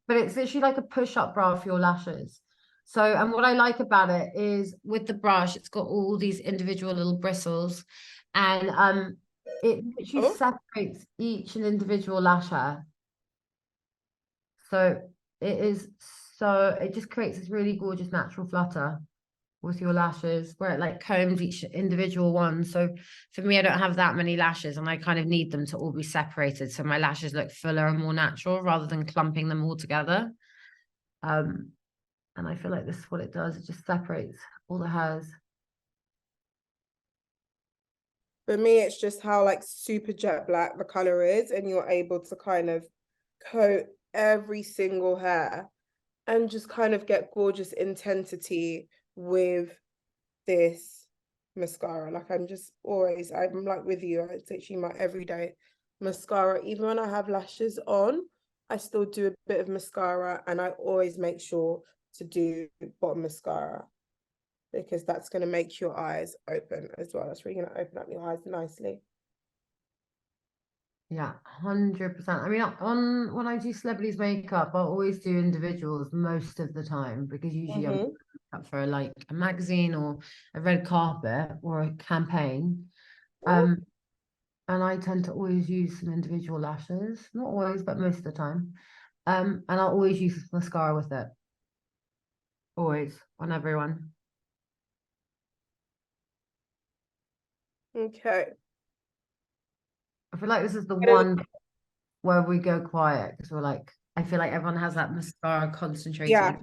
but it's literally like a push-up bra for your lashes. So, and what I like about it is with the brush, it's got all these individual little bristles, and it literally Oh, separates each and individual lash hair. So it is it just creates this really gorgeous natural flutter with your lashes where it like combs each individual one. So for me, I don't have that many lashes and I kind of need them to all be separated so my lashes look fuller and more natural rather than clumping them all together. And I feel like this is what it does. It just separates all the hairs. for me, it's just how like super jet black the color is, and you're able to kind of coat every single hair and just kind of get gorgeous intensity with this mascara. Like I'm like with you. It's actually my everyday mascara. Even when I have lashes on, I still do a bit of mascara, and I always make sure to do bottom mascara because that's going to make your eyes open as well. That's really going to open up your eyes nicely. Yeah, 100%. I mean, on when I do celebrities makeup, I'll always do individuals most of the time because usually I'm up for like a magazine or a red carpet or a campaign. And I tend to always use some individual lashes, not always, but most of the time. And I'll always use mascara with it. Always on everyone. Okay. I feel like this is the one where we go quiet because we're like, I feel like everyone has that mascara concentrated. Yeah,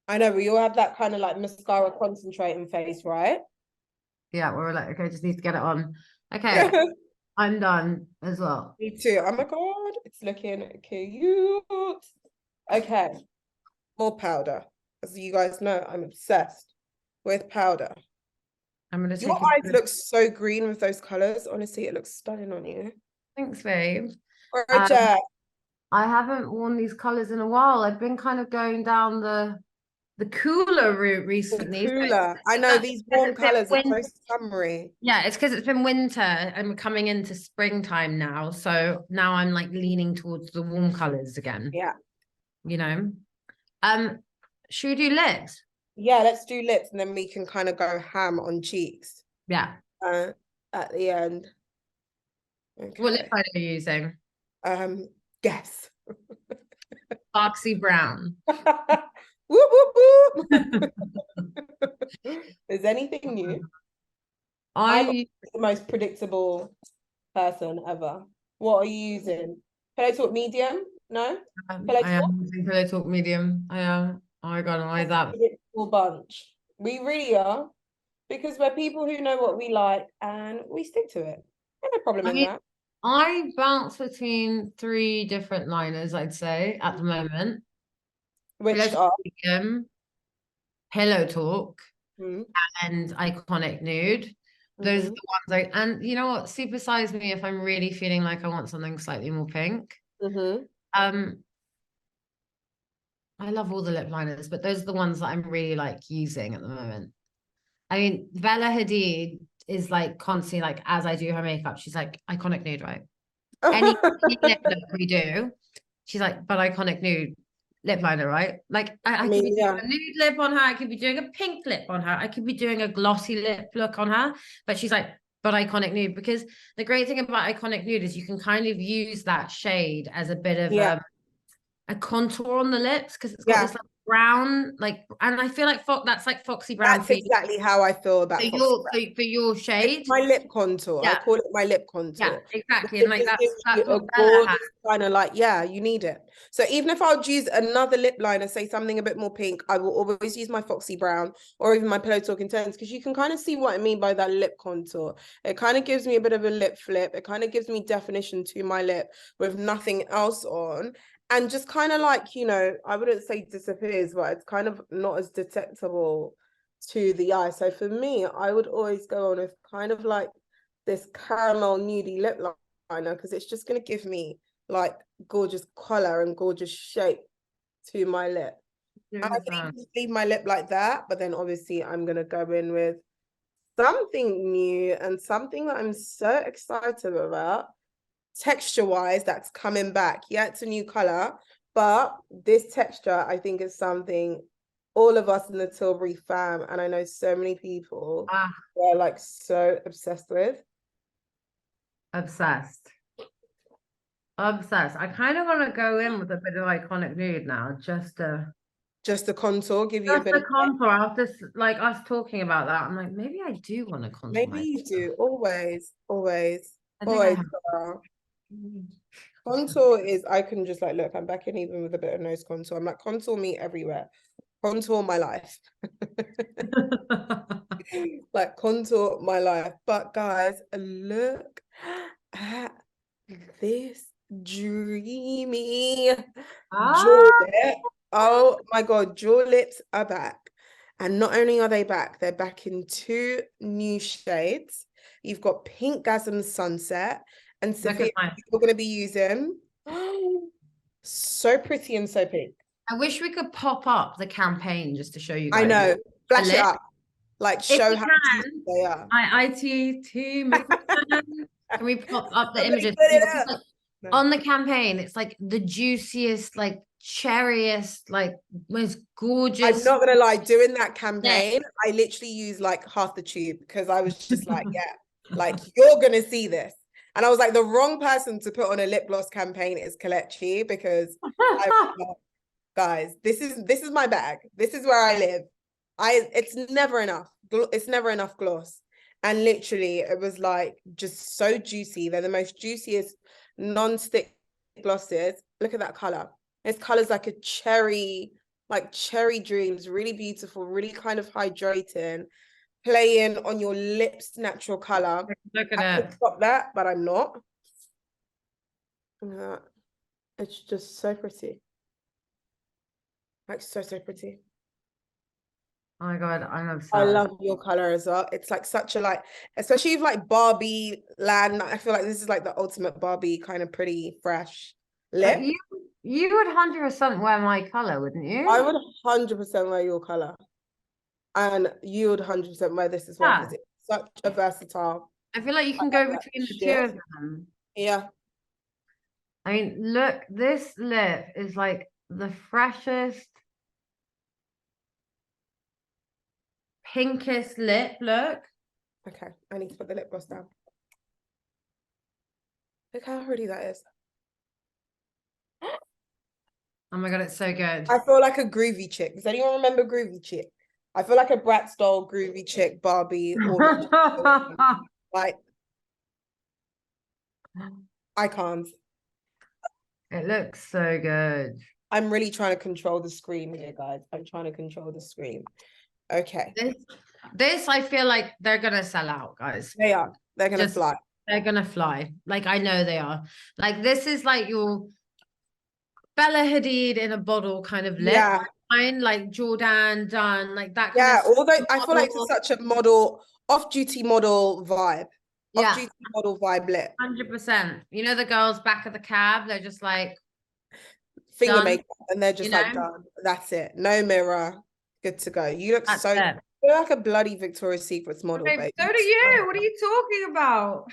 I know. We all have that kind of like mascara concentrating face, right? Yeah, we're like, okay, just need to get it on. Okay, I'm done as well. Me too. Oh my God, it's looking cute. Okay, more powder. As you guys know, I'm obsessed with powder. I'm gonna Your take a eyes look so green with those colors. Honestly, it looks stunning on you. thanks, babe. Gorgeous. I haven't worn these colors in a while. I've been kind of going down the cooler route recently. Cooler. I know these warm colors are so summery. Yeah, it's because it's been winter and we're coming into springtime now. So now I'm like leaning towards the warm colors again. Yeah. You know. Should we do lips? Yeah, let's do lips and then we can kind of go ham on cheeks. Yeah. At the end. What lip Okay. liner are you using? Guess. Foxy brown. Whoop, whoop, whoop. Is anything new? I'm the most predictable person ever. What are you using? Pillow Talk medium? No? Pillow I Talk? am using Pillow Talk medium. I am. Oh my God, I like that. Predictable bunch. We really are. Because we're people who know what we like and we stick to it. No problem in that. I bounce between 3 different liners, I'd say, at the moment. Which are medium, Pillow Talk, mm-hmm. and Iconic Nude. Those are the ones and you know what? Super size me if I'm really feeling like I want something slightly more pink. I love all the lip liners, but those are the ones that I'm really like using at the moment. I mean, Bella Hadid is like constantly like as I do her makeup, she's like Iconic Nude, right? Any lip look we do, she's like, but Iconic Nude lip liner, right? Like I could be doing a nude lip on her, I could be doing a pink lip on her, I could be doing a glossy lip look on her, but she's like, but Iconic Nude, because the great thing about Iconic Nude is you can kind of use that shade as a bit of a contour on the lips because it's got this like brown, like, and I feel like that's like Foxy Brown. That's exactly how I feel about for your shade. It's my lip contour. Yeah. I call it my lip contour. Yeah, exactly. And like that's a gorgeous kind of like, yeah, you need it. So even if I'll use another lip liner, say something a bit more pink, I will always use my Foxy Brown or even my Pillow Talk Intense because you can kind of see what I mean by that lip contour. It kind of gives me a bit of a lip flip. It kind of gives me definition to my lip with nothing else on. And just kind of like, you know, I wouldn't say disappears, but it's kind of not as detectable to the eye. So for me, I would always go on with kind of like this caramel nudie lip liner because it's just going to give me like gorgeous color and gorgeous shape to my lip. I can even leave my lip like that, but then obviously I'm going to go in with something new and something that I'm so excited about. texture-wise that's coming back. Yeah, it's a new color, but this texture, I think, is something all of us in the Tilbury fam, and I know so many people are like so obsessed with. Obsessed. Obsessed. I kind of want to go in with a bit of iconic nude now, just the contour, give you a bit of contour. After like us talking about that, I'm like, maybe I do want to contour. Maybe you do. Always. I think I have. Contour is, I can just like, look, I'm back in even with a bit of nose contour. I'm like, contour me everywhere. Contour my life. Like, contour my life. But guys, look at this dreamy jaw lip. Oh my God, jaw lips are back. And not only are they back, they're back in 2 new shades. You've got PINKGASM Sunset and Sofia, you're going to be using. So pretty and so pink. I wish we could pop up the campaign just to show you guys. I know. Flash it up. Like, show how juicy they are. IIT, make can we pop up the images? Like, on the campaign, it's like the juiciest, like cherriest, like most gorgeous. I'm not gonna lie, doing that campaign, I literally used like half the tube because I was just like, yeah, like you're gonna see this. And I was like, the wrong person to put on a lip gloss campaign is Kelechi, because guys, this is my bag. This is where I live. It's never enough. It's never enough gloss. And literally, it was like just so juicy. They're the most juiciest non-stick glosses. Look at that color. This color's like a cherry, like cherry dreams. Really beautiful, really kind of hydrating, playing on your lips' natural color. Look at I could stop that, but I'm not. It's just so pretty. Like so pretty. Oh my God, I'm obsessed. I love your color as well. It's like such a like, especially if like Barbie land. I feel like this is like the ultimate Barbie kind of pretty fresh lip. You would 100% wear my color, wouldn't you? I would 100% wear your color, and you would 100% wear this as well, because it's such a versatile. I feel like you can go between the 2 of them. Yeah. I mean, look, this lip is like the freshest, pinkest lip. Look. Okay, I need to put the lip gloss down. Look how pretty that is. Oh my God, it's so good. I feel like a groovy chick. Does anyone remember groovy chick? I feel like a Bratz doll groovy chick, Barbie, or like icons. It looks so good. I'm really trying to control the screen here, guys. I'm trying to control the screen. Okay. This I feel like they're gonna sell out, guys. They are. They're gonna fly. They're gonna fly. Like, I know they are. Like, this is like your Bella Hadid in a bottle kind of lip. Yeah. Like Jordan done, like that kind of although I feel like it's such a model, off-duty model vibe. Yeah. Off-duty model vibe lip. 100%. You know, the girls back of the cab, they're just like finger makeup, and they're just like done. That's it. No mirror. Good to go. You look so you look like a bloody Victoria's Secrets model, baby. So do you. What are you talking about?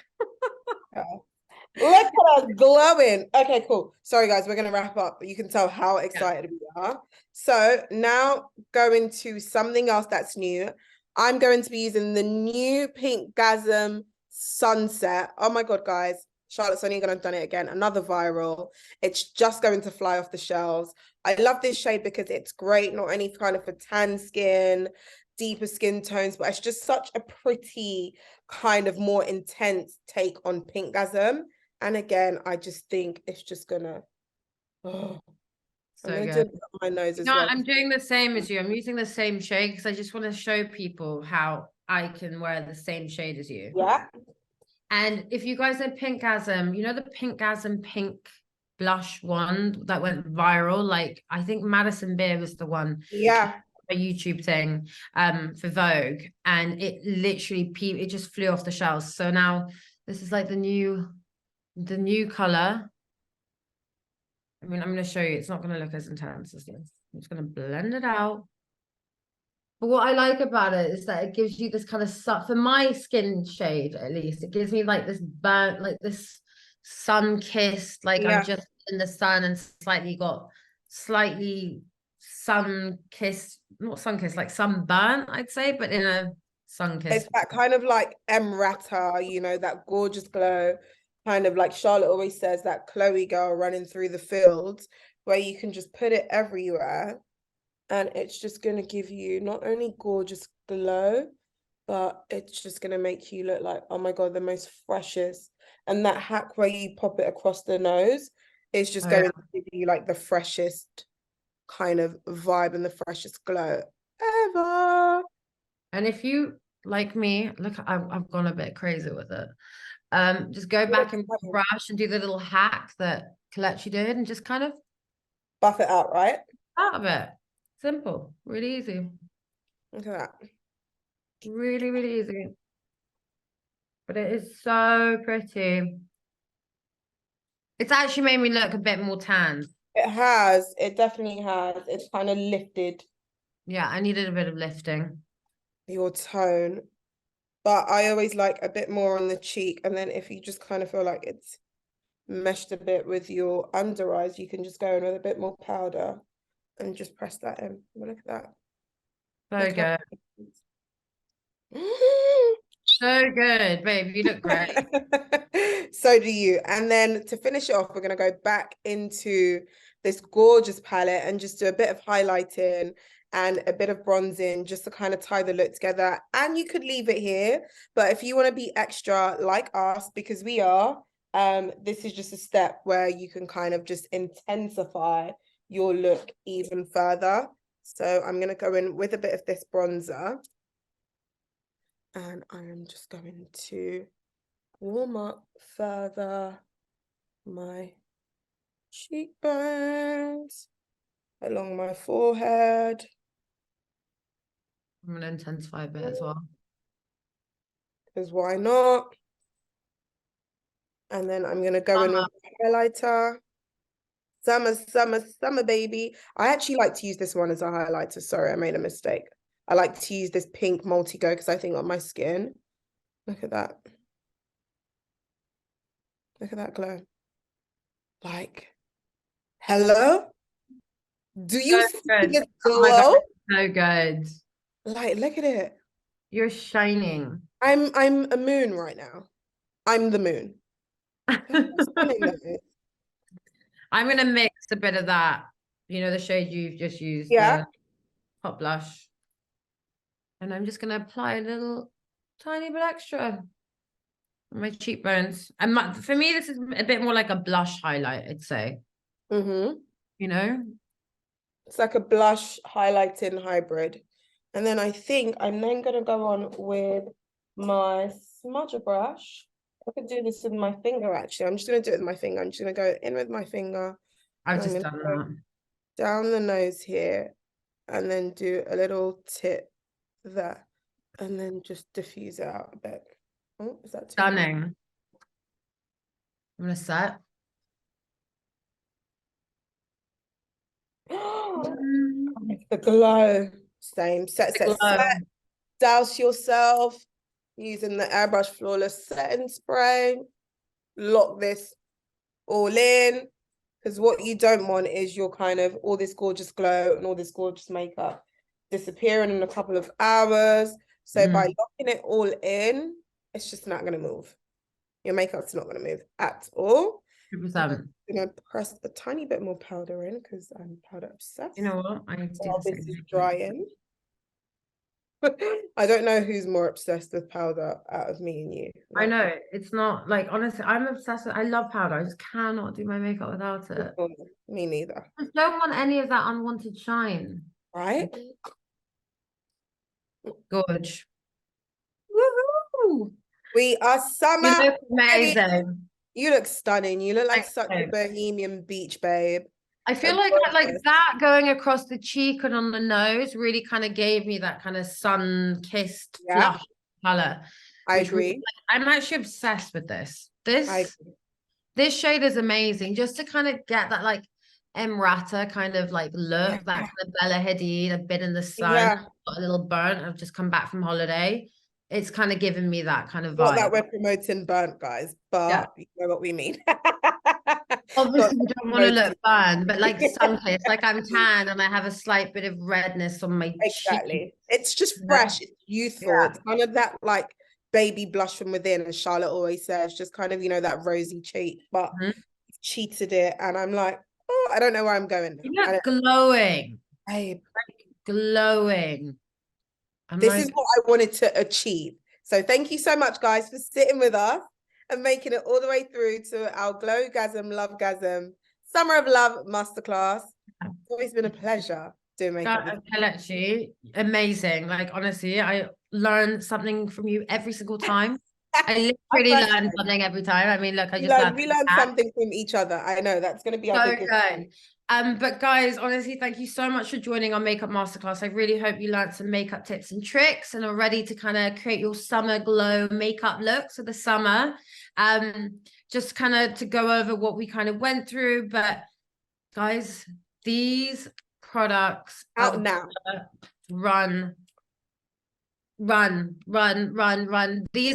Look at us glowing. Okay, cool. Sorry, guys, we're going to wrap up. But you can tell how excited we are. So now going to something else that's new. I'm going to be using the new PINKGASM Sunset. Oh my God, guys. Charlotte's only going to have done it again. Another viral. It's just going to fly off the shelves. I love this shade because it's great, not only kind of for tan skin, deeper skin tones, but it's just such a pretty kind of more intense take on PINKGASM. And again, I just think it's just gonna. Oh, so I'm good. do it on my nose as well. I'm doing the same as you. I'm using the same shade because I just want to show people how I can wear the same shade as you. Yeah. And if you guys know PINKGASM, you know the PINKGASM pink blush one that went viral. Like, I think Madison Beer was the one. Yeah. A YouTube thing for Vogue, and it literally it just flew off the shelves. So now this is like the new color. I mean, I'm going to show you. It's not going to look as intense as this. I'm just going to blend it out. But what I like about it is that it gives you this kind of for my skin shade, at least, it gives me like this burnt, like this sun-kissed, like I'm just in the sun and slightly sun-kissed, not sun-kissed, like sunburnt, I'd say, but in a sun-kissed. It's that kind of like emrata, you know, that gorgeous glow, kind of like Charlotte always says, that Chloe girl running through the fields, where you can just put it everywhere and it's just going to give you not only gorgeous glow, but it's just going to make you look like, oh my God, the most freshest. And that hack where you pop it across the nose is just going to give you like the freshest kind of vibe and the freshest glow ever. And if you, like me, look, I've gone a bit crazy with it. Just go back and brush and do the little hack that Kelechi did and just kind of buff it out, right? Out of it. Simple, really easy. Look at that. Really, really easy. But it is so pretty. It's actually made me look a bit more tan. It has. It definitely has. It's kind of lifted. Yeah, I needed a bit of lifting. Your tone. But I always like a bit more on the cheek. And then if you just kind of feel like it's meshed a bit with your under eyes, you can just go in with a bit more powder and just press that in. Look at that. So good. So good, babe. You look great. So do you. And then to finish it off, we're going to go back into this gorgeous palette and just do a bit of highlighting and a bit of bronzing just to kind of tie the look together. And you could leave it here, but if you want to be extra like us, because we are, this is just a step where you can kind of just intensify your look even further. So I'm going to go in with a bit of this bronzer. And I am just going to warm up further my cheekbones, along my forehead. I'm going to intensify a bit as well. Because why not? And then I'm going to go in with the highlighter. Summer, summer, summer, baby. I actually like to use this one as a highlighter. Sorry, I made a mistake. I like to use this pink multi-go because I think on my skin. Look at that. Look at that glow. Like, hello? Do you see this glow? Oh my God, so good. Like, look at it. You're shining. I'm a moon right now. I'm the moon. I'm gonna mix a bit of that, you know, the shade you've just used, yeah, the hot blush. And I'm just gonna apply a little tiny bit extra on my cheekbones. And for me, this is a bit more like a blush highlight, I'd say. mm-hmm. You know? It's like a blush highlighting hybrid. And then I think I'm then gonna go on with my smudger brush. I could do this with my finger actually. I'm just gonna do it with my finger. I'm just gonna go in with my finger. I've just done that. Down the nose here, and then do a little tip there, and then just diffuse it out a bit. Oh, is that too stunning? Much? I'm gonna set. The glow. Same. Set. Douse yourself using the Airbrush Flawless Setting Spray. Lock this all in, because what you don't want is your kind of all this gorgeous glow and all this gorgeous makeup disappearing in a couple of hours. So by locking it all in, it's just not going to move. Your makeup's not going to move at all. 100%. I'm going to press a tiny bit more powder in because I'm powder obsessed. You know what? I need to do this is drying. I don't know who's more obsessed with powder out of me and you. Like, I know. It's not like, honestly, I'm obsessed with, I love powder. I just cannot do my makeup without it. Me neither. I just don't want any of that unwanted shine. Right? Gorge. Woohoo! We are summer. You look amazing. You look stunning. You look like such a bohemian beach babe. I feel like that going across the cheek and on the nose really kind of gave me that kind of sun-kissed flush color. I agree. I'm actually obsessed with this. This shade is amazing. Just to kind of get that like Emrata kind of like look, that kind of Bella Hadid, a bit in the sun, got a little burnt. I've just come back from holiday. it's kind of giving me that kind of Not vibe. that we're promoting burnt, guys, but you know what we mean. Obviously, we don't want to look burnt, but like some place, like I'm tan and I have a slight bit of redness on my cheek. It's just fresh, it's youthful. It's kind of that like baby blush from within, as Charlotte always says, just kind of, you know, that rosy cheek, but cheated it. And I'm like, oh, I don't know where I'm going now. You look glowing. Babe. Like, glowing. This is what I wanted to achieve. So thank you so much, guys, for sitting with us and making it all the way through to our Glowgasm, Lovegasm, Summer of Love Masterclass. It's always been a pleasure doing makeup. Kelechi, amazing. Like, honestly, I learn something from you every single time. I literally learn something every time. I mean, look, we learn something from each other. I know that's going to be our biggest good. But guys, honestly, thank you so much for joining our makeup masterclass. I really hope you learned some makeup tips and tricks and are ready to kind of create your summer glow makeup looks for the summer. Just kind of to go over what we kind of went through. But guys, these products out now. Run. These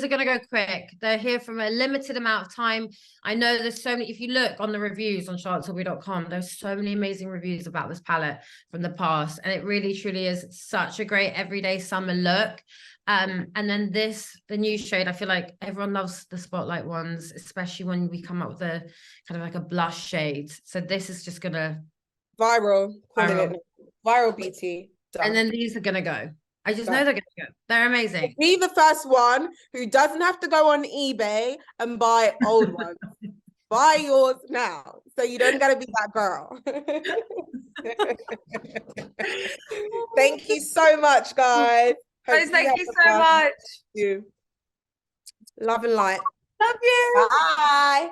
are going to go quick. They're here from a limited amount of time. I know there's so many, if you look on the reviews on charlottetilbury.com, there's so many amazing reviews about this palette from the past, and it really truly is such a great everyday summer look. And then the new shade, I feel like everyone loves the spotlight ones, especially when we come up with a kind of like a blush shade. So this is just gonna viral beauty. Done. And then these are gonna go. I just know they're gonna go. They're amazing. Be the first one who doesn't have to go on eBay and buy old ones. Buy yours now, so you don't gotta be that girl. Thank you so much, guys. Guys, thank you so much. Love and light. Love you. Bye.